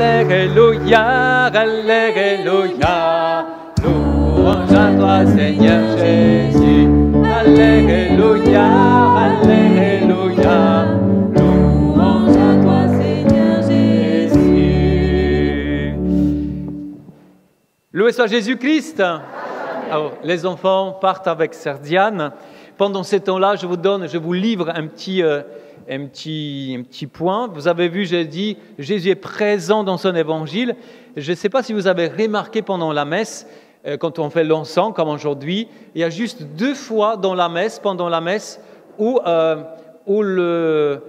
Alléluia, Alléluia. Louange à toi, Seigneur Jésus. Alléluia, Alléluia. Louange à toi, Seigneur Jésus. Loué soit Jésus-Christ. Alors, les enfants partent avec Sœur Diane. Pendant ce temps-là, je vous livre un petit point. Vous avez vu, j'ai dit, Jésus est présent dans son évangile. Je ne sais pas si vous avez remarqué pendant la messe, quand on fait l'encens, comme aujourd'hui, il y a juste 2 fois dans la messe, pendant la messe, où le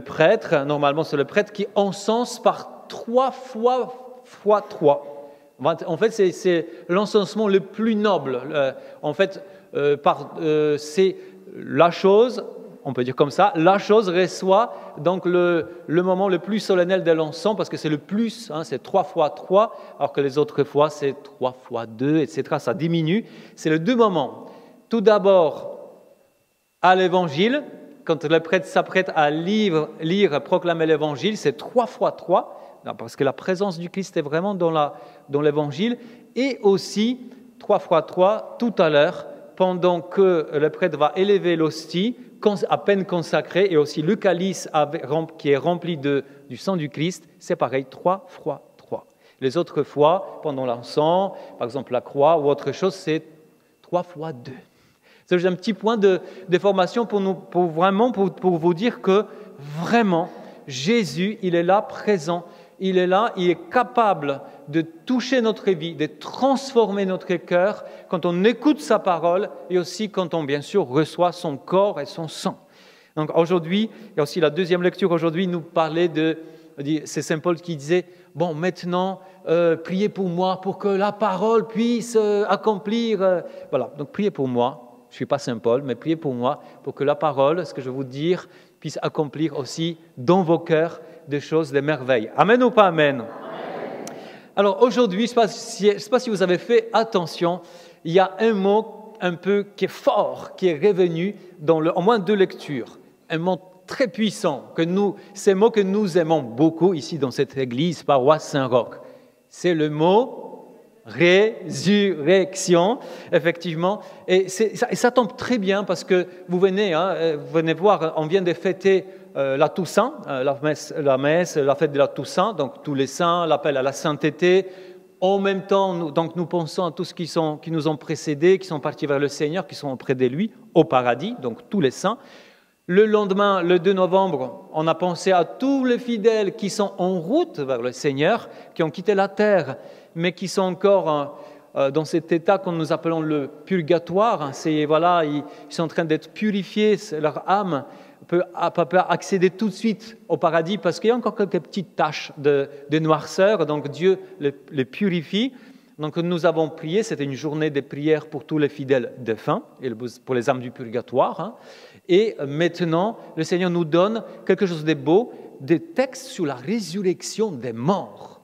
prêtre, normalement c'est le prêtre, qui encense par 3 fois 3. En fait, c'est l'encensement le plus noble. C'est la chose, on peut dire comme ça, la chose reçoit donc le moment le plus solennel de l'encens, parce que c'est le plus, c'est 3 fois 3, alors que les autres fois, c'est 3 fois 2, etc. Ça diminue. C'est les 2 moments. Tout d'abord, à l'évangile, quand le prêtre s'apprête à lire, proclamer l'évangile, c'est 3 fois 3, parce que la présence du Christ est vraiment dans l'évangile, et aussi 3 fois 3 tout à l'heure, pendant que le prêtre va élever l'hostie, à peine consacrée, et aussi le calice qui est rempli du sang du Christ, c'est pareil, 3 fois 3. Les autres fois, pendant l'encens, par exemple la croix ou autre chose, c'est 3 fois 2. C'est un petit point de formation pour vous dire que vraiment, Jésus, il est là, présent. Il est là, il est capable de toucher notre vie, de transformer notre cœur quand on écoute sa parole et aussi quand on, bien sûr, reçoit son corps et son sang. Donc aujourd'hui, il y a aussi la deuxième lecture aujourd'hui, nous parlait c'est Saint Paul qui disait, bon, maintenant, priez pour moi pour que la parole puisse accomplir. Voilà, donc priez pour moi. Je ne suis pas Saint Paul, mais priez pour moi pour que la parole, ce que je vais vous dire, puisse accomplir aussi dans vos cœurs des choses, des merveilles. Amen ou pas amen? Amen. Alors aujourd'hui, je ne sais pas si vous avez fait attention, il y a un mot un peu qui est fort, qui est revenu dans au moins 2 lectures. Un mot très puissant, c'est un mot que nous aimons beaucoup ici dans cette église, paroisse Saint-Roch. C'est le mot résurrection, effectivement. Et ça tombe très bien parce que vous venez voir, on vient de fêter la Toussaint, la messe, la fête de la Toussaint, donc tous les saints, l'appel à la sainteté. En même temps, nous pensons à tous qui nous ont précédés, qui sont partis vers le Seigneur, qui sont auprès de lui, au paradis, donc tous les saints. Le lendemain, le 2 novembre, on a pensé à tous les fidèles qui sont en route vers le Seigneur, qui ont quitté la terre, mais qui sont encore dans cet état que nous appelons le purgatoire. Ils sont en train d'être purifiés, leur âme peut accéder tout de suite au paradis parce qu'il y a encore quelques petites taches de noirceur, donc Dieu les purifie. Donc nous avons prié, c'était une journée de prière pour tous les fidèles défunts et pour les âmes du purgatoire. Et maintenant, le Seigneur nous donne quelque chose de beau, des textes sur la résurrection des morts.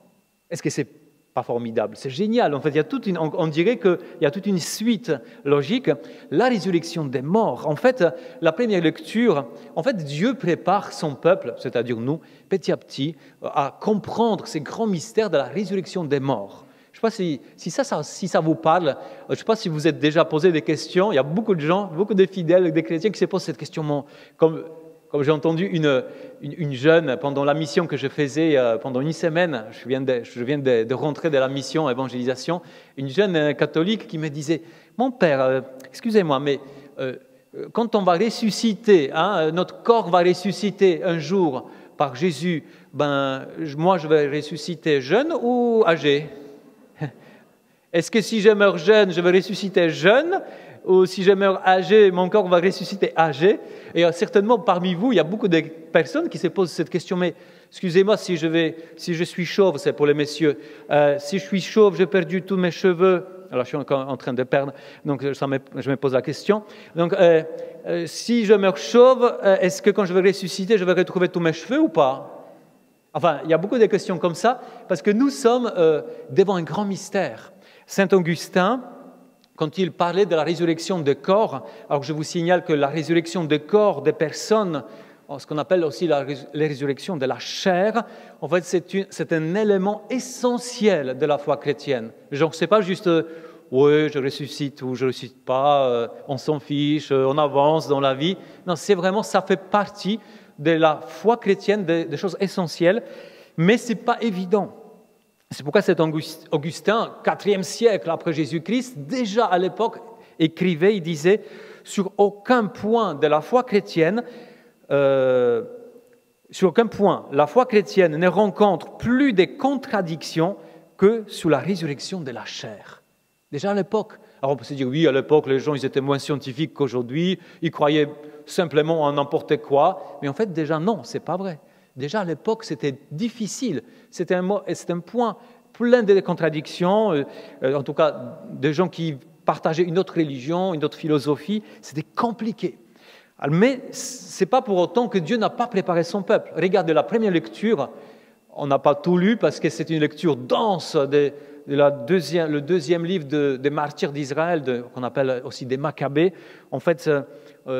Est-ce que c'est pas formidable? C'est génial. En fait, on dirait qu'il y a toute une suite logique. La résurrection des morts. En fait, la première lecture, Dieu prépare son peuple, c'est-à-dire nous, petit à petit, à comprendre ces grands mystères de la résurrection des morts. Je ne sais pas si ça vous parle. Je ne sais pas si vous êtes déjà posé des questions. Il y a beaucoup de gens, beaucoup de fidèles, des chrétiens qui se posent cette question. Comme j'ai entendu une jeune, pendant la mission que je faisais pendant une semaine, je viens de rentrer de la mission évangélisation, une jeune catholique qui me disait, mon père, excusez-moi, mais quand on va ressusciter, notre corps va ressusciter un jour par Jésus, moi je vais ressusciter jeune ou âgé? Est-ce que si je meurs jeune, je vais ressusciter jeune? Ou si je meurs âgé, mon corps va ressusciter âgé? Et certainement, parmi vous, il y a beaucoup de personnes qui se posent cette question. Mais excusez-moi, si je suis chauve, c'est pour les messieurs. Si je suis chauve, j'ai perdu tous mes cheveux. Alors, je suis encore en train de perdre. Donc, je me pose la question. Donc, si je meurs chauve, est-ce que quand je vais ressusciter, je vais retrouver tous mes cheveux ou pas? Enfin, il y a beaucoup de questions comme ça, parce que nous sommes devant un grand mystère. Saint Augustin, quand il parlait de la résurrection des corps, alors je vous signale que la résurrection des corps des personnes ce qu'on appelle aussi la résurrection de la chair, en fait, c'est un élément essentiel de la foi chrétienne. Genre, c'est pas juste oui, je ressuscite ou je ne ressuscite pas, on s'en fiche, on avance dans la vie. Non, c'est vraiment, ça fait partie de la foi chrétienne, des choses essentielles, mais ce n'est pas évident. C'est pourquoi cet Augustin, 4e siècle après Jésus-Christ, déjà à l'époque, écrivait, il disait, sur aucun point de la foi chrétienne, sur aucun point, la foi chrétienne ne rencontre plus de contradictions que sur la résurrection de la chair. Déjà à l'époque, alors on peut se dire, oui, à l'époque, les gens ils étaient moins scientifiques qu'aujourd'hui, ils croyaient simplement en n'importe quoi, mais en fait, déjà, non, ce n'est pas vrai. Déjà à l'époque, c'était difficile, c'était un point plein de contradictions, en tout cas, des gens qui partageaient une autre religion, une autre philosophie, c'était compliqué. Mais ce n'est pas pour autant que Dieu n'a pas préparé son peuple. Regardez la première lecture, on n'a pas tout lu parce que c'est une lecture dense le deuxième livre des martyrs d'Israël, qu'on appelle aussi des Maccabées. En fait,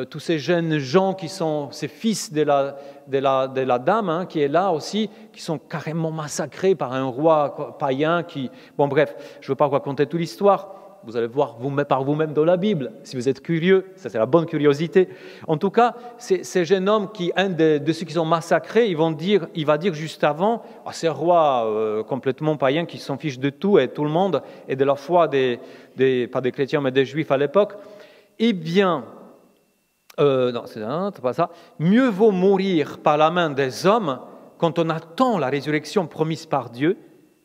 tous ces jeunes gens qui sont ces fils de la dame, qui est là aussi, qui sont carrément massacrés par un roi païen qui... Bon bref, je ne veux pas vous raconter toute l'histoire. Vous allez voir par vous-même dans la Bible, si vous êtes curieux, ça c'est la bonne curiosité. En tout cas, ces jeunes hommes, un de ceux qui sont massacrés, il va dire juste avant, ces rois complètement païens qui s'en fichent de tout et tout le monde, et de la foi pas des chrétiens mais des juifs à l'époque, eh bien, non, c'est pas ça, mieux vaut mourir par la main des hommes quand on attend la résurrection promise par Dieu,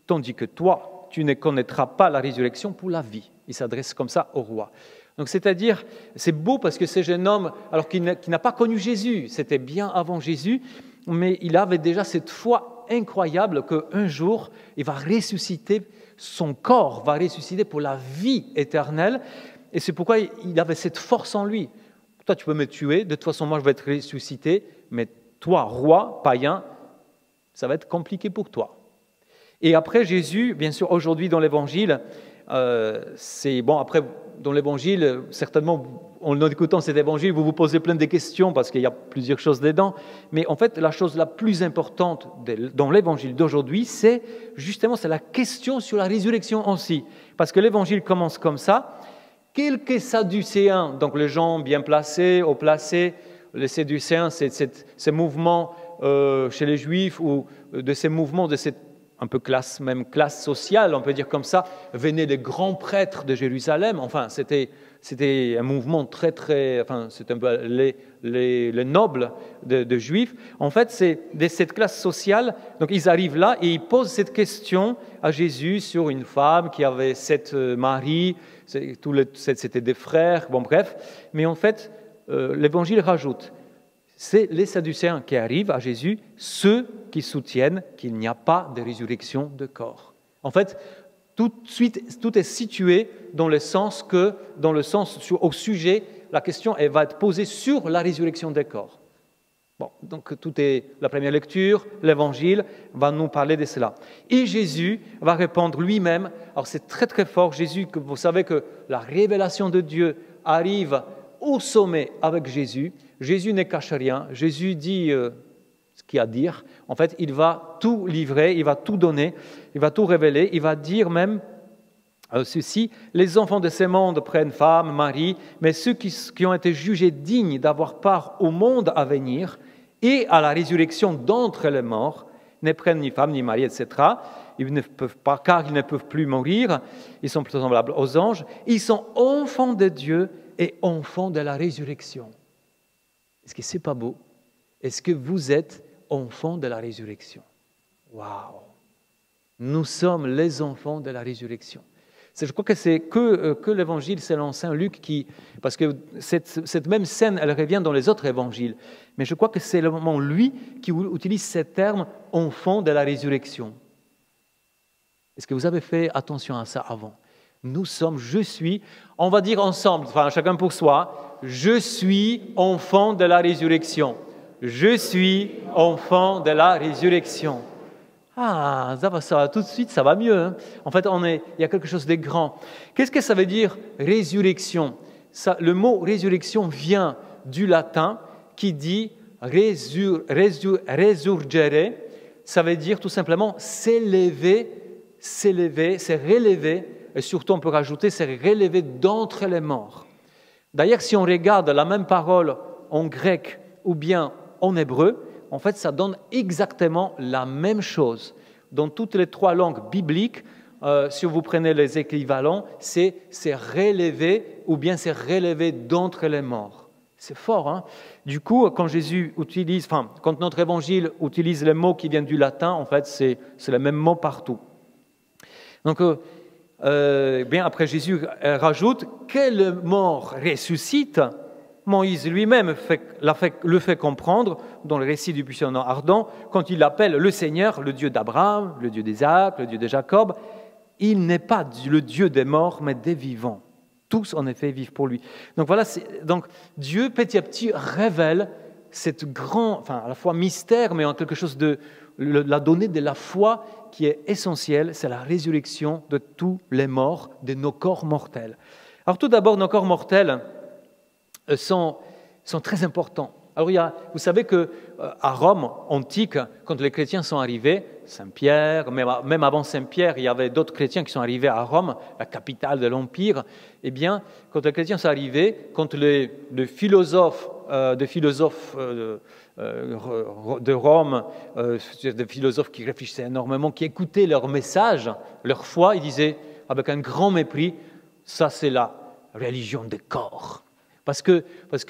tandis que toi, tu ne connaîtras pas la résurrection pour la vie. Il s'adresse comme ça au roi. Donc, c'est-à-dire, c'est beau parce que ce jeune homme, alors qu'il n'a pas connu Jésus, c'était bien avant Jésus, mais il avait déjà cette foi incroyable qu'un jour, il va ressusciter, son corps va ressusciter pour la vie éternelle. Et c'est pourquoi il avait cette force en lui. Toi, tu peux me tuer, de toute façon, moi, je vais être ressuscité, mais toi, roi, païen, ça va être compliqué pour toi. Et après Jésus, bien sûr, aujourd'hui dans l'Évangile, après dans l'Évangile, certainement, en écoutant cet Évangile, vous vous posez plein de questions parce qu'il y a plusieurs choses dedans. Mais en fait, la chose la plus importante dans l'Évangile d'aujourd'hui, c'est la question sur la résurrection aussi. Parce que l'Évangile commence comme ça. Quelques Sadducéens, donc les gens bien placés, haut placés, les Sadducéens, c'est ces mouvements chez les Juifs ou de ces mouvements de cette un peu classe sociale, on peut dire comme ça, venaient les grands prêtres de Jérusalem. Enfin, c'était un mouvement c'était un peu les nobles de Juifs. En fait, c'est de cette classe sociale. Donc, ils arrivent là et ils posent cette question à Jésus sur une femme qui avait 7 maris, c'était des frères, bon bref. Mais en fait, l'Évangile rajoute, c'est les Sadducéens qui arrivent à Jésus, ceux qui soutiennent qu'il n'y a pas de résurrection de corps. En fait, tout est situé dans le sens au sujet, la question elle va être posée sur la résurrection des corps. Bon, donc la première lecture, l'Évangile va nous parler de cela. Et Jésus va répondre lui-même. Alors c'est très très fort, Jésus, que vous savez que la révélation de Dieu arrive au sommet avec Jésus. Jésus ne cache rien. Jésus dit ce qu'il a à dire. En fait, il va tout livrer, il va tout donner, il va tout révéler. Il va dire même ceci, les enfants de ce monde prennent femme, mari, mais ceux qui ont été jugés dignes d'avoir part au monde à venir et à la résurrection d'entre les morts ne prennent ni femme, ni mari, etc. Ils ne peuvent pas, car ils ne peuvent plus mourir. Ils sont plus semblables aux anges. Ils sont enfants de Dieu et enfants de la résurrection. Est-ce que c'est pas beau? Est-ce que vous êtes enfants de la résurrection? Waouh! Nous sommes les enfants de la résurrection. Je crois que c'est que l'évangile selon Saint Luc parce que cette même scène, elle revient dans les autres évangiles. Mais je crois que c'est le moment, lui, qui utilise ce terme « enfant de la résurrection ». Est-ce que vous avez fait attention à ça avant? Je suis, on va dire ensemble, enfin chacun pour soi, je suis enfant de la résurrection. Je suis enfant de la résurrection. Ah, ça va tout de suite, ça va mieux. Hein? En fait, il y a quelque chose de grand. Qu'est-ce que ça veut dire résurrection? Le mot résurrection vient du latin qui dit resurgere, ça veut dire tout simplement s'élever, c'est relever, et surtout on peut rajouter, c'est relever d'entre les morts. D'ailleurs, si on regarde la même parole en grec ou bien en hébreu, en fait, ça donne exactement la même chose. Dans toutes les trois langues bibliques, si vous prenez les équivalents, c'est relever ou bien c'est relever d'entre les morts. C'est fort, hein? Du coup, quand quand notre évangile utilise les mots qui viennent du latin, en fait, c'est le même mot partout. Donc, bien après, Jésus rajoute que le mort ressuscite. Moïse lui-même le fait comprendre dans le récit du buisson ardent, quand il appelle le Seigneur, le Dieu d'Abraham, le Dieu d'Isaac, le Dieu de Jacob. Il n'est pas le Dieu des morts, mais des vivants. Tous, en effet, vivent pour lui. Donc voilà, donc Dieu, petit à petit, révèle cette grand, à la fois mystère, mais en quelque chose de la donnée de la foi qui est essentielle, c'est la résurrection de tous les morts, de nos corps mortels. Alors tout d'abord, nos corps mortels sont très importants. Alors vous savez qu'à Rome antique, quand les chrétiens sont arrivés, Saint-Pierre, même avant Saint-Pierre, il y avait d'autres chrétiens qui sont arrivés à Rome, la capitale de l'Empire. Eh bien, quand les chrétiens sont arrivés, quand les philosophes de Rome, des philosophes qui réfléchissaient énormément, qui écoutaient leur message, leur foi, ils disaient avec un grand mépris, ça c'est la religion des corps. Parce que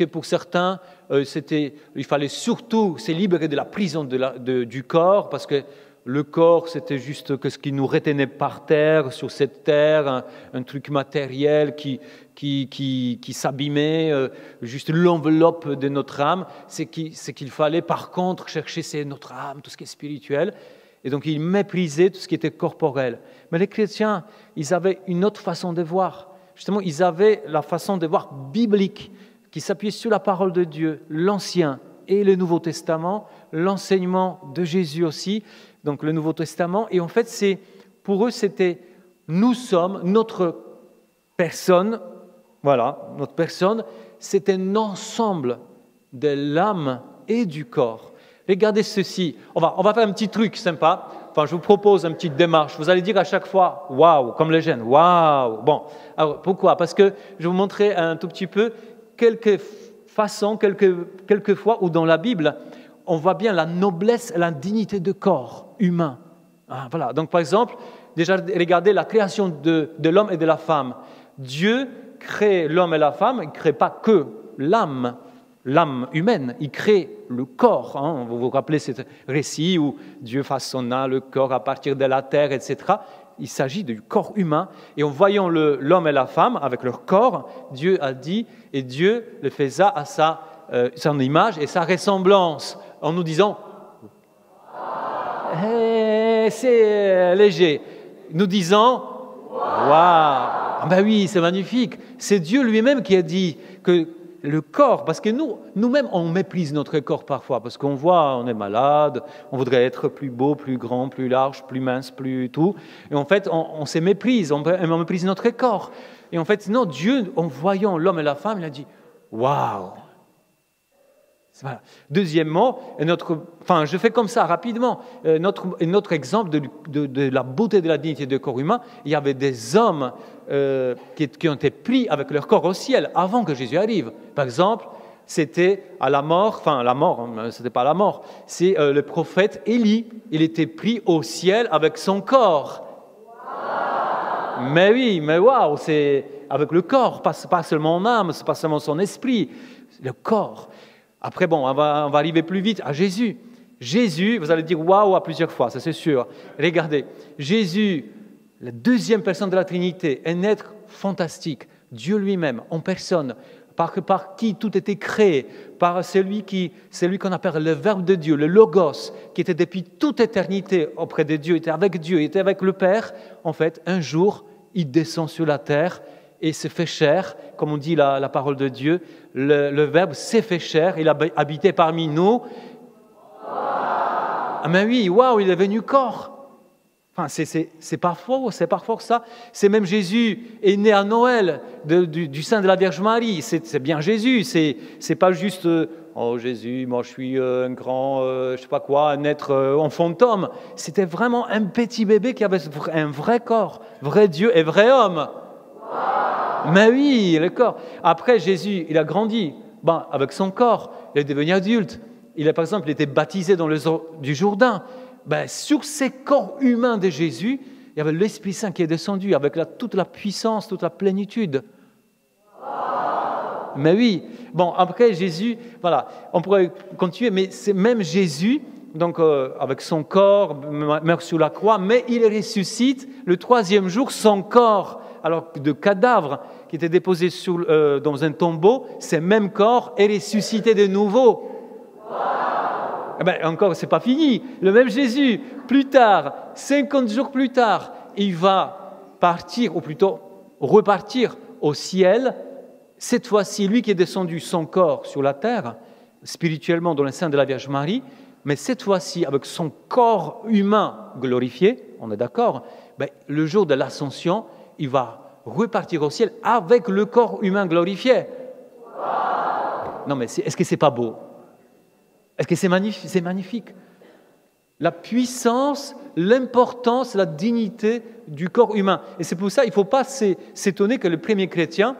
pour certains, il fallait surtout se libérer de la prison du corps, parce que le corps, c'était juste ce qui nous retenait par terre, sur cette terre, un truc matériel qui s'abîmait, juste l'enveloppe de notre âme. C'est qu'il fallait par contre chercher, c'est notre âme, tout ce qui est spirituel. Et donc ils méprisaient tout ce qui était corporel. Mais les chrétiens, ils avaient une autre façon de voir. Justement, ils avaient la façon de voir biblique, qui s'appuyait sur la parole de Dieu, l'Ancien et le Nouveau Testament, l'enseignement de Jésus aussi, donc le Nouveau Testament. Et en fait, pour eux, c'était nous sommes, notre personne, c'est un ensemble de l'âme et du corps. Regardez ceci, on va faire un petit truc sympa. Je vous propose une petite démarche. Vous allez dire à chaque fois « waouh », comme les jeunes, « waouh ». Bon, alors pourquoi ? Parce que je vais vous montrer un tout petit peu quelques façons, quelques fois où dans la Bible, on voit bien la noblesse et la dignité de corps humain. Voilà. Donc par exemple, déjà regardez la création de l'homme et de la femme. Dieu crée l'homme et la femme, il ne crée pas que l'âme humaine, il crée le corps. Vous vous rappelez ce récit où Dieu façonna le corps à partir de la terre, etc. Il s'agit du corps humain. Et en voyant l'homme et la femme avec leur corps, Dieu a dit, et Dieu le faisa à son image et sa ressemblance, en nous disant c'est léger, nous disant waouh, ben oui, c'est magnifique. C'est Dieu lui-même qui a dit que le corps, parce que nous-mêmes, on méprise notre corps parfois, parce qu'on voit, on est malade, on voudrait être plus beau, plus grand, plus large, plus mince, plus tout. Et en fait, on se méprise, on méprise notre corps. Et en fait, non, Dieu, en voyant l'homme et la femme, il a dit « Waouh !» Voilà. Deuxièmement, je fais comme ça rapidement, notre exemple de la beauté de la dignité du corps humain, il y avait des hommes qui ont été pris avec leur corps au ciel avant que Jésus arrive. Par exemple, c'était à la mort, c'était pas la mort, c'est le prophète Élie, il était pris au ciel avec son corps. Wow. Mais oui, mais waouh, c'est avec le corps, pas seulement son âme, pas seulement son esprit, le corps. Après, on va arriver plus vite à Jésus. Jésus, vous allez dire waouh à plusieurs fois, ça c'est sûr. Regardez, Jésus, la deuxième personne de la Trinité, un être fantastique, Dieu lui-même, en personne, par qui tout était créé, par celui qu'on appelle le Verbe de Dieu, le Logos, qui était depuis toute éternité auprès de Dieu, était avec Dieu, était avec le Père. En fait, un jour, il descend sur la terre et se fait chair, comme on dit la parole de Dieu. Le Verbe s'est fait chair, il a habité parmi nous. Ah mais oui, waouh, il est devenu corps. Enfin, c'est pas faux ça. C'est même Jésus est né à Noël du sein de la Vierge Marie. C'est bien Jésus. C'est pas juste oh Jésus, moi je suis un grand, je sais pas quoi, un être en fantôme. C'était vraiment un petit bébé qui avait un vrai corps, vrai Dieu et vrai homme. Mais oui, le corps. Après Jésus, il a grandi, avec son corps. Il est devenu adulte. Par exemple, il était baptisé dans les eaux du Jourdain. Sur ces corps humains de Jésus, il y avait l'Esprit Saint qui est descendu avec toute la puissance, toute la plénitude. Mais oui, après Jésus, voilà, on pourrait continuer, mais c'est même Jésus, donc avec son corps, meurt sur la croix, mais il ressuscite le 3e jour, son corps, alors de cadavre qui était déposé dans un tombeau, ce même corps est ressuscité de nouveau. Encore, ce n'est pas fini. Le même Jésus, plus tard, 50 jours plus tard, il va partir, ou plutôt repartir au ciel. Cette fois-ci, lui qui est descendu son corps sur la terre, spirituellement dans le sein de la Vierge Marie, mais cette fois-ci, avec son corps humain glorifié, on est d'accord, le jour de l'ascension, il va repartir au ciel avec le corps humain glorifié. Non, mais est-ce que ce n'est pas beau? Est-ce que c'est magnifique? C'est magnifique. La puissance, l'importance, la dignité du corps humain. Et c'est pour ça qu'il ne faut pas s'étonner que les premiers chrétiens,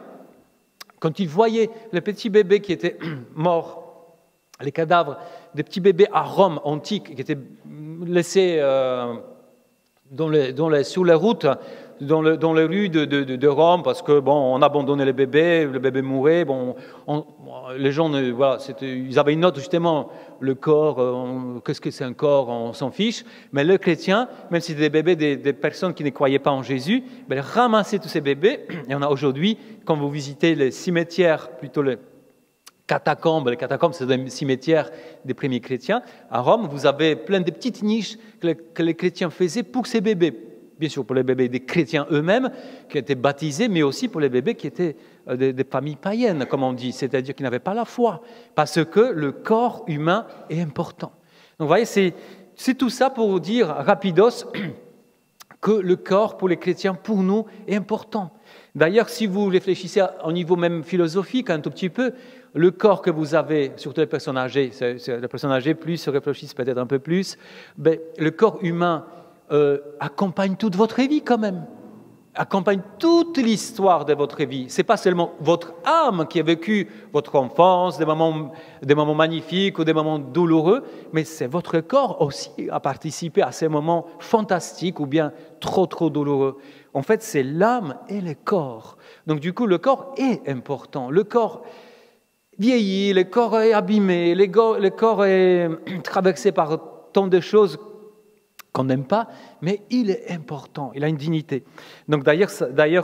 quand ils voyaient les petits bébés qui étaient morts, les cadavres des petits bébés à Rome antique qui étaient laissés sur les routes, dans les rues de Rome, parce que on abandonnait les bébés mouraient. Les gens, ils avaient une note justement, le corps, qu'est-ce que c'est un corps, on s'en fiche. Mais les chrétiens, même si c'était des bébés, des personnes qui ne croyaient pas en Jésus, ils ramassaient tous ces bébés. Et on a aujourd'hui, quand vous visitez les cimetières, plutôt les catacombes c'est des cimetières des premiers chrétiens, à Rome, vous avez plein de petites niches que les chrétiens faisaient pour ces bébés. Bien sûr, pour les bébés des chrétiens eux-mêmes qui étaient baptisés, mais aussi pour les bébés qui étaient des familles païennes, comme on dit, c'est-à-dire qui n'avaient pas la foi, parce que le corps humain est important. Donc, vous voyez, c'est tout ça pour vous dire, rapidos, que le corps, pour les chrétiens, pour nous, est important. D'ailleurs, si vous réfléchissez au niveau même philosophique un tout petit peu, le corps que vous avez, surtout les personnes âgées, les personnes âgées plus se réfléchissent peut-être un peu plus, le corps humain accompagne toute votre vie quand même, accompagne toute l'histoire de votre vie. Ce n'est pas seulement votre âme qui a vécu votre enfance, des moments magnifiques ou des moments douloureux, mais c'est votre corps aussi à participer à ces moments fantastiques ou bien trop douloureux. En fait, c'est l'âme et le corps. Donc du coup, le corps est important. Le corps vieillit, le corps est abîmé, le corps est traversé par tant de choses qu'on n'aime pas, mais il est important, il a une dignité. Donc d'ailleurs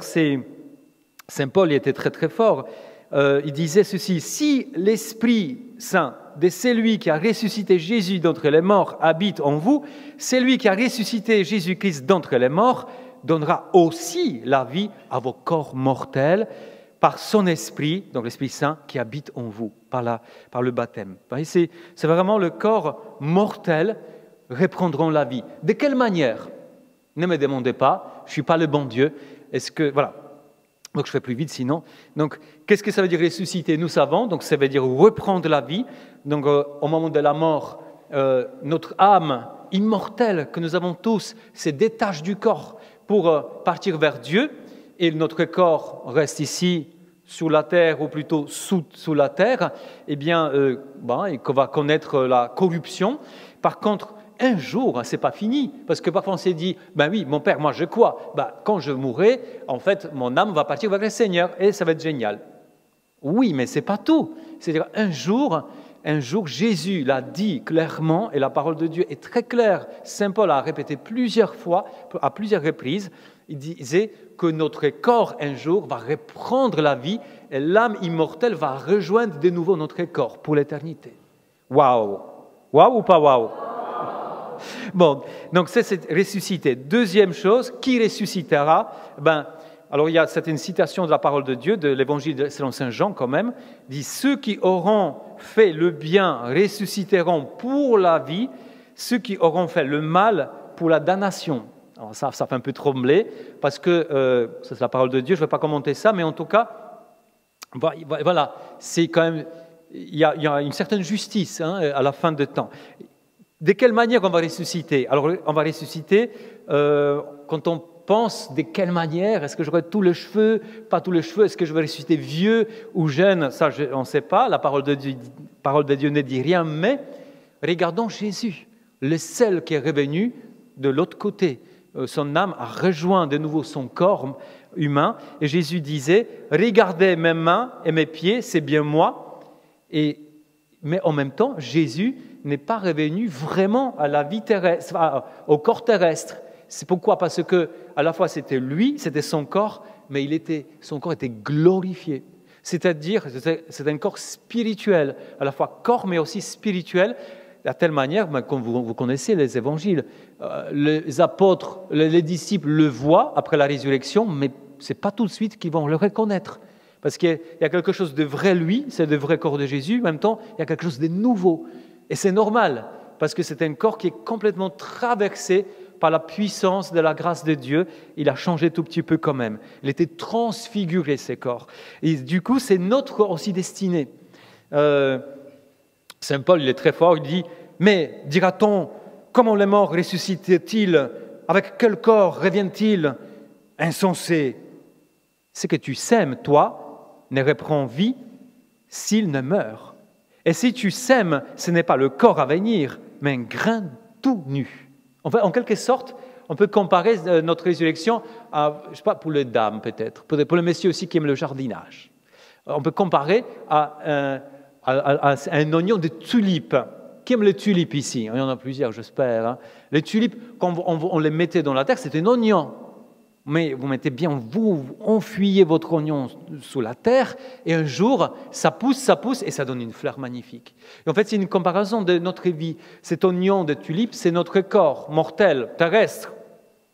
Saint Paul était très très fort. Il disait ceci: si l'Esprit Saint de celui qui a ressuscité Jésus d'entre les morts habite en vous, celui qui a ressuscité Jésus-Christ d'entre les morts donnera aussi la vie à vos corps mortels par son Esprit, donc l'Esprit Saint qui habite en vous, par le baptême. Vous voyez, c'est vraiment le corps mortel reprendront la vie. De quelle manière? Ne me demandez pas, je ne suis pas le bon Dieu. Voilà. Donc je fais plus vite sinon. Donc qu'est-ce que ça veut dire ressusciter? Nous savons, donc ça veut dire reprendre la vie. Donc au moment de la mort, notre âme immortelle que nous avons tous se détache du corps pour partir vers Dieu. Et notre corps reste ici sur la terre, ou plutôt sous la terre. Eh bien, il va connaître la corruption. Par contre, un jour, ce n'est pas fini, parce que parfois on s'est dit, oui, mon père, moi je crois, quand je mourrai, en fait, mon âme va partir vers le Seigneur, et ça va être génial. Oui, mais ce n'est pas tout. C'est-à-dire, un jour, Jésus l'a dit clairement, et la parole de Dieu est très claire. Saint Paul a répété plusieurs fois, à plusieurs reprises, il disait que notre corps, un jour, va reprendre la vie, et l'âme immortelle va rejoindre de nouveau notre corps pour l'éternité. Waouh! Waouh ou pas waouh? Bon, donc c'est ressuscité. Deuxième chose, qui ressuscitera? Alors c'est une citation de la parole de Dieu, de l'évangile selon saint Jean quand même, dit: ceux qui auront fait le bien ressusciteront pour la vie, ceux qui auront fait le mal pour la damnation. Alors ça fait un peu trembler, parce que ça c'est la parole de Dieu, je ne vais pas commenter ça, mais en tout cas, voilà, c'est quand même, il y a une certaine justice à la fin de temps. De quelle manière on va ressusciter? Alors, on va ressusciter quand on pense de quelle manière. Est-ce que j'aurai tous les cheveux, pas tous les cheveux? Est-ce que je vais ressusciter vieux ou jeune? Ça, on ne sait pas. La parole de Dieu ne dit rien. Mais regardons Jésus, le seul qui est revenu de l'autre côté. Son âme a rejoint de nouveau son corps humain. Et Jésus disait, regardez mes mains et mes pieds, c'est bien moi. Mais en même temps, Jésus n'est pas revenu vraiment à la vie terrestre, au corps terrestre. C'est pourquoi? Parce que à la fois c'était lui, c'était son corps, mais son corps était glorifié. C'est-à-dire, c'est un corps spirituel, à la fois corps mais aussi spirituel, de telle manière, comme vous connaissez les évangiles, les apôtres, les disciples le voient après la résurrection, mais ce n'est pas tout de suite qu'ils vont le reconnaître. Parce qu'il y a quelque chose de vrai, lui, c'est le vrai corps de Jésus, en même temps, il y a quelque chose de nouveau. Et c'est normal, parce que c'est un corps qui est complètement traversé par la puissance de la grâce de Dieu. Il a changé tout petit peu quand même. Il était transfiguré, ces corps. Et du coup, c'est notre aussi destinée. Saint Paul, il est très fort, il dit, mais dira-t-on, comment les morts ressuscitent-ils? Avec quel corps reviennent-ils? Insensé. Ce que tu sèmes, toi, ne reprend vie s'il ne meurt. Et si tu sèmes, ce n'est pas le corps à venir, mais un grain tout nu. En quelque sorte, on peut comparer notre résurrection à, je ne sais pas, pour les dames peut-être, pour les messieurs aussi qui aiment le jardinage. On peut comparer à un oignon de tulipe. Qui aime les tulipes ici? Il y en a plusieurs, j'espère. Les tulipes, quand on les mettait dans la terre, c'était un oignon. Mais vous mettez bien, vous enfuyez votre oignon sous la terre, et un jour, ça pousse, et ça donne une fleur magnifique. Et en fait, c'est une comparaison de notre vie. Cet oignon de tulipe, c'est notre corps mortel, terrestre.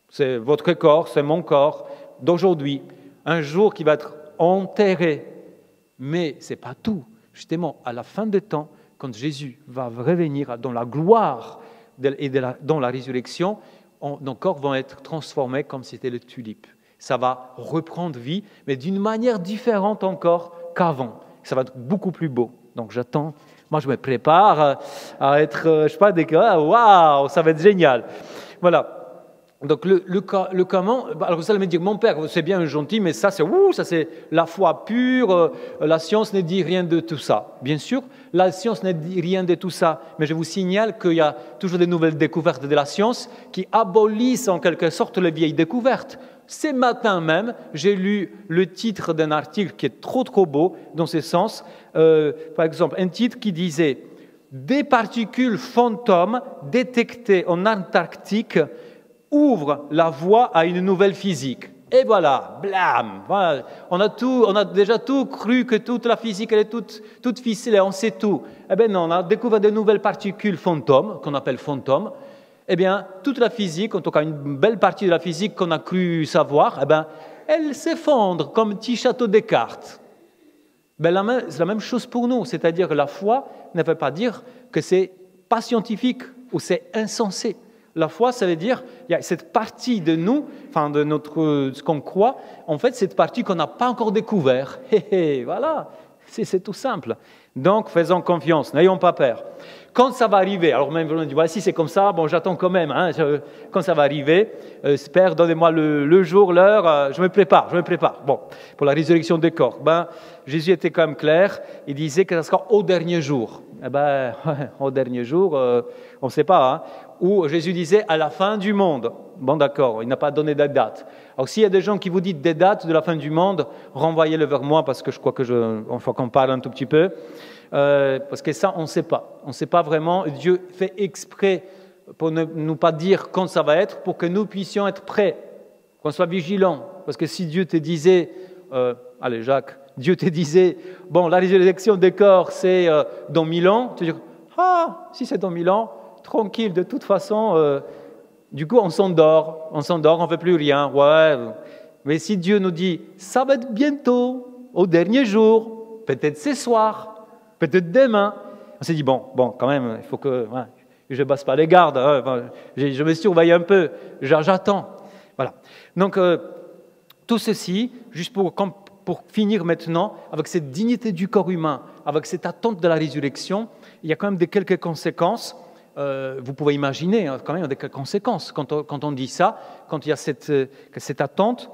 C'est votre corps, c'est mon corps d'aujourd'hui. Un jour qui va être enterré. Mais ce n'est pas tout. Justement, à la fin des temps, quand Jésus va revenir dans la gloire et dans la résurrection, nos corps vont être transformés comme si c'était le tulipe. Ça va reprendre vie, mais d'une manière différente encore qu'avant. Ça va être beaucoup plus beau. Donc j'attends. Moi, je me prépare à être, je ne sais pas, waouh, ça va être génial. Voilà. Donc le comment, alors vous allez me dire, mon père, c'est bien gentil, mais ça c'est la foi pure, la science ne dit rien de tout ça. Bien sûr, la science ne dit rien de tout ça, mais je vous signale qu'il y a toujours de nouvelles découvertes de la science qui abolissent en quelque sorte les vieilles découvertes. Ce matin même, j'ai lu le titre d'un article qui est trop beau dans ce sens. Par exemple, un titre qui disait « Des particules fantômes détectées en Antarctique ouvre la voie à une nouvelle physique. » Et voilà, blam, voilà. On a déjà tout cru que toute la physique elle est toute ficelée, on sait tout. Eh bien non, on a découvert de nouvelles particules fantômes, qu'on appelle fantômes. Eh bien, toute la physique, en tout cas une belle partie de la physique qu'on a cru savoir, eh bien, elle s'effondre comme un petit château de cartes. Ben, c'est la même chose pour nous, c'est-à-dire que la foi ne veut pas dire que c'est pas scientifique ou c'est insensé. La foi, ça veut dire il y a cette partie de nous, enfin de ce qu'on croit, en fait, cette partie qu'on n'a pas encore découvert. Voilà, c'est tout simple. Donc, faisons confiance, n'ayons pas peur. Quand ça va arriver, alors même on dit, voilà, si c'est comme ça, bon, j'attends quand même. Quand ça va arriver, Père, donnez-moi le jour, l'heure, je me prépare. Bon, pour la résurrection des corps, Jésus était quand même clair, il disait que ça sera au dernier jour. Eh ben, au dernier jour, on ne sait pas, Ou Jésus disait à la fin du monde. Bon, d'accord, il n'a pas donné de date. Alors, s'il y a des gens qui vous disent des dates de la fin du monde, renvoyez-le vers moi parce que je crois il faut qu'on parle un tout petit peu. Parce que ça, on ne sait pas. On ne sait pas vraiment. Dieu fait exprès pour ne nous pas dire quand ça va être, pour que nous puissions être prêts, qu'on soit vigilants. Parce que si Dieu te disait, allez Jacques, Dieu te disait, bon, la résurrection des corps, c'est dans 1000 ans, tu dis, si c'est dans 1000 ans, tranquille, de toute façon, du coup, on s'endort, on ne fait plus rien. Ouais. Mais si Dieu nous dit, ça va être bientôt, au dernier jour, peut-être ce soir, peut-être demain, on s'est dit, bon, quand même, il faut que je ne basse pas les gardes, je me surveille un peu, j'attends. Voilà. Donc, tout ceci, juste pour finir maintenant, avec cette dignité du corps humain, avec cette attente de la résurrection, il y a quand même quelques conséquences. Vous pouvez imaginer quand même des conséquences quand on dit ça, quand il y a cette attente.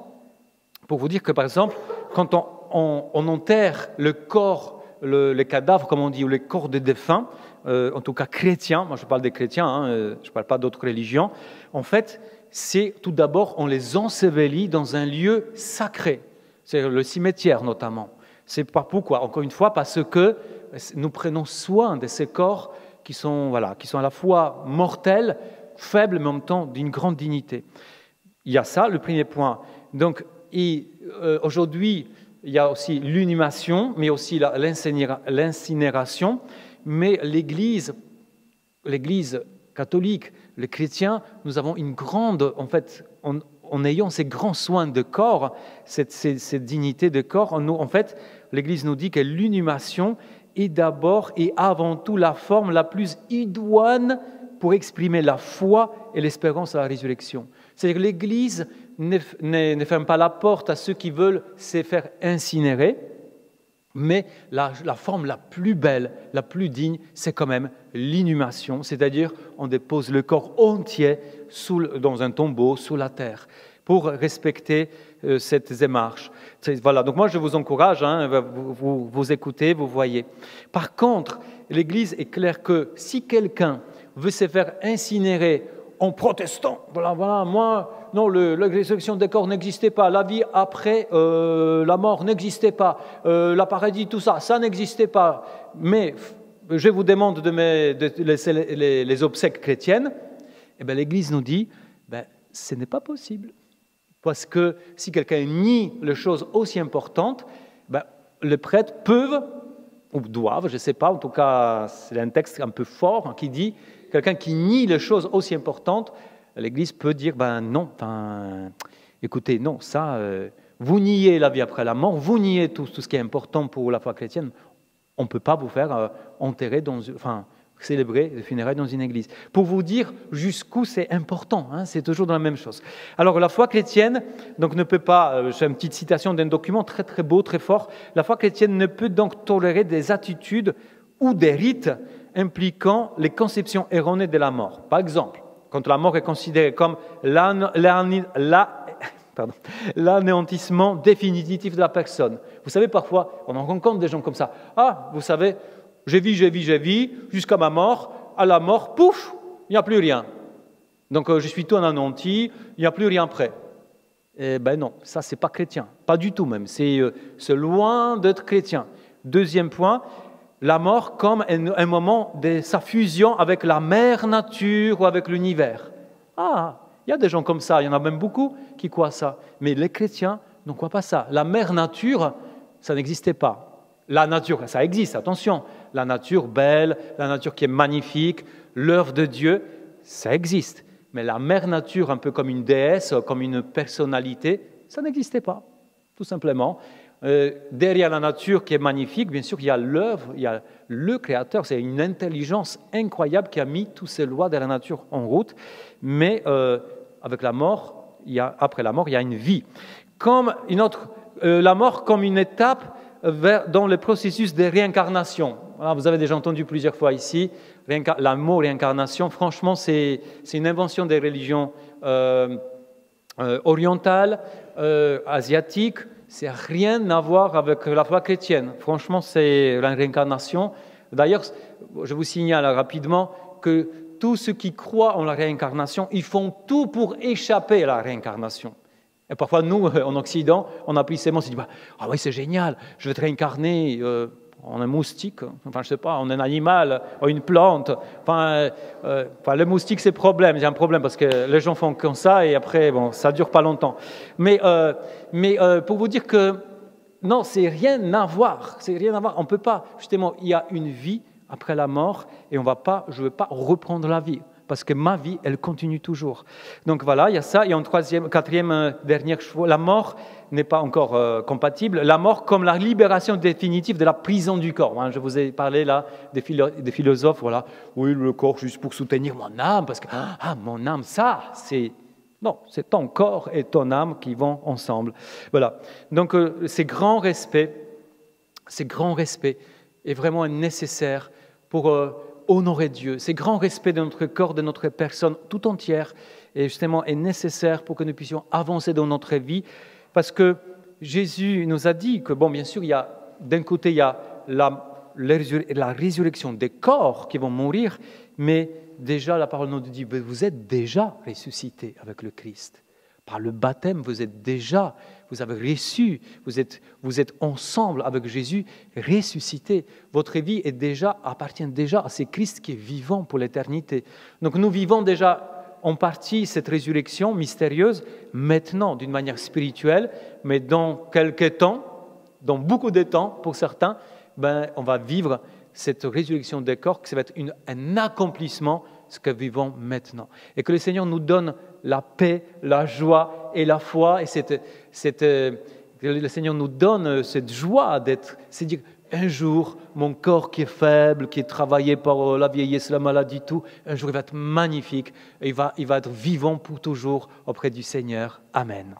Pour vous dire que, par exemple, quand on enterre le corps, les cadavres, comme on dit, ou les corps des défunts, en tout cas chrétiens, moi je parle des chrétiens, je ne parle pas d'autres religions, en fait, c'est tout d'abord, on les ensevelit dans un lieu sacré, c'est le cimetière notamment. C'est pas pourquoi, encore une fois, parce que nous prenons soin de ces corps qui sont à la fois mortels, faibles, mais en même temps d'une grande dignité. Il y a ça, le premier point. Donc, aujourd'hui, il y a aussi l'inhumation, mais aussi l'incinération. Mais l'Église catholique, les chrétiens, nous avons une grande, en fait, en ayant ces grands soins de corps, cette dignité de corps, en fait, l'Église nous dit que l'inhumation est d'abord et avant tout la forme la plus idoine pour exprimer la foi et l'espérance à la résurrection. C'est-à-dire que l'Église ne ferme pas la porte à ceux qui veulent se faire incinérer, mais la forme la plus belle, la plus digne, c'est quand même l'inhumation, c'est-à-dire on dépose le corps entier dans un tombeau sous la terre pour respecter cette démarche. Voilà, donc moi je vous encourage, vous écoutez, vous voyez. Par contre, l'Église est claire que si quelqu'un veut se faire incinérer en protestant, voilà, moi, non, la résurrection des corps n'existait pas, la vie après la mort n'existait pas, la paradis, tout ça, ça n'existait pas, mais je vous demande de laisser les obsèques chrétiennes, et bien l'Église nous dit, ce n'est pas possible. Parce que si quelqu'un nie les choses aussi importantes, les prêtres peuvent, ou doivent, je ne sais pas, en tout cas c'est un texte un peu fort qui dit, quelqu'un qui nie les choses aussi importantes, l'Église peut dire, non, écoutez, non, ça, vous niez la vie après la mort, vous niez tout ce qui est important pour la foi chrétienne, on ne peut pas vous faire enterrer célébrer les funérailles dans une église. Pour vous dire jusqu'où c'est important, c'est toujours dans la même chose. Alors la foi chrétienne donc ne peut pas, j'ai une petite citation d'un document très très beau, très fort, la foi chrétienne ne peut donc tolérer des attitudes ou des rites impliquant les conceptions erronées de la mort. Par exemple, quand la mort est considérée comme l'anéantissement définitif de la personne. Vous savez, parfois, on en rencontre des gens comme ça. Ah, vous savez, j'ai vis jusqu'à ma mort. À la mort, pouf, il n'y a plus rien. Donc, je suis tout anéanti, il n'y a plus rien après. Eh bien non, ça, c'est pas chrétien. Pas du tout même. C'est loin d'être chrétien. Deuxième point, la mort comme un moment de sa fusion avec la mère nature ou avec l'univers. Ah, il y a des gens comme ça, il y en a même beaucoup qui croient ça. Mais les chrétiens ne croient pas ça. La mère nature, ça n'existait pas. La nature, ça existe, attention. La nature belle, la nature qui est magnifique, l'œuvre de Dieu, ça existe. Mais la mère nature, un peu comme une déesse, comme une personnalité, ça n'existait pas, tout simplement. Derrière la nature qui est magnifique, bien sûr, il y a l'œuvre, il y a le Créateur. C'est une intelligence incroyable qui a mis toutes ces lois de la nature en route. Mais avec la mort, après la mort, il y a une vie. Comme la mort comme une étape dans le processus de réincarnation. Voilà, vous avez déjà entendu plusieurs fois ici, le mot réincarnation, franchement, c'est une invention des religions orientales, asiatiques. C'est rien à voir avec la foi chrétienne. Franchement, c'est la réincarnation. D'ailleurs, je vous signale rapidement que tous ceux qui croient en la réincarnation, ils font tout pour échapper à la réincarnation. Et parfois, nous, en Occident, on a pris ces mots, on s'est dit, ah oui, c'est génial, je vais te réincarner en un moustique, enfin, je ne sais pas, en un animal, en une plante. Le moustique, c'est un problème parce que les gens font comme ça et après, ça ne dure pas longtemps. Mais pour vous dire que, non, c'est rien à voir. On ne peut pas, justement, il y a une vie après la mort et je ne veux pas reprendre la vie. Parce que ma vie, elle continue toujours. Donc voilà, il y a ça. Et en quatrième, dernière chose, la mort n'est pas encore compatible. La mort comme la libération définitive de la prison du corps. Je vous ai parlé là des philosophes, voilà. Oui, le corps juste pour soutenir mon âme, parce que mon âme, ça, c'est Non, c'est ton corps et ton âme qui vont ensemble. Voilà. Donc, ces grands respects est vraiment nécessaire pour honorer Dieu. Ces grands respects de notre corps, de notre personne tout entière, est justement est nécessaire pour que nous puissions avancer dans notre vie, parce que Jésus nous a dit que, bon, bien sûr, d'un côté, il y a la résurrection des corps qui vont mourir, mais déjà, la parole nous dit, vous êtes déjà ressuscités avec le Christ. Par le baptême, vous avez reçu, vous êtes ensemble avec Jésus, ressuscité. Votre vie appartient déjà à ce Christ qui est vivant pour l'éternité. Donc nous vivons déjà en partie cette résurrection mystérieuse, maintenant d'une manière spirituelle, mais dans quelques temps, dans beaucoup de temps pour certains, on va vivre cette résurrection des corps, que ça va être un accomplissement, ce que vivons maintenant. Et que le Seigneur nous donne la paix, la joie et la foi, et le Seigneur nous donne cette joie c'est dire, un jour, mon corps qui est faible, qui est travaillé par la vieillesse, la maladie, tout, un jour il va être magnifique, et il va être vivant pour toujours auprès du Seigneur. Amen.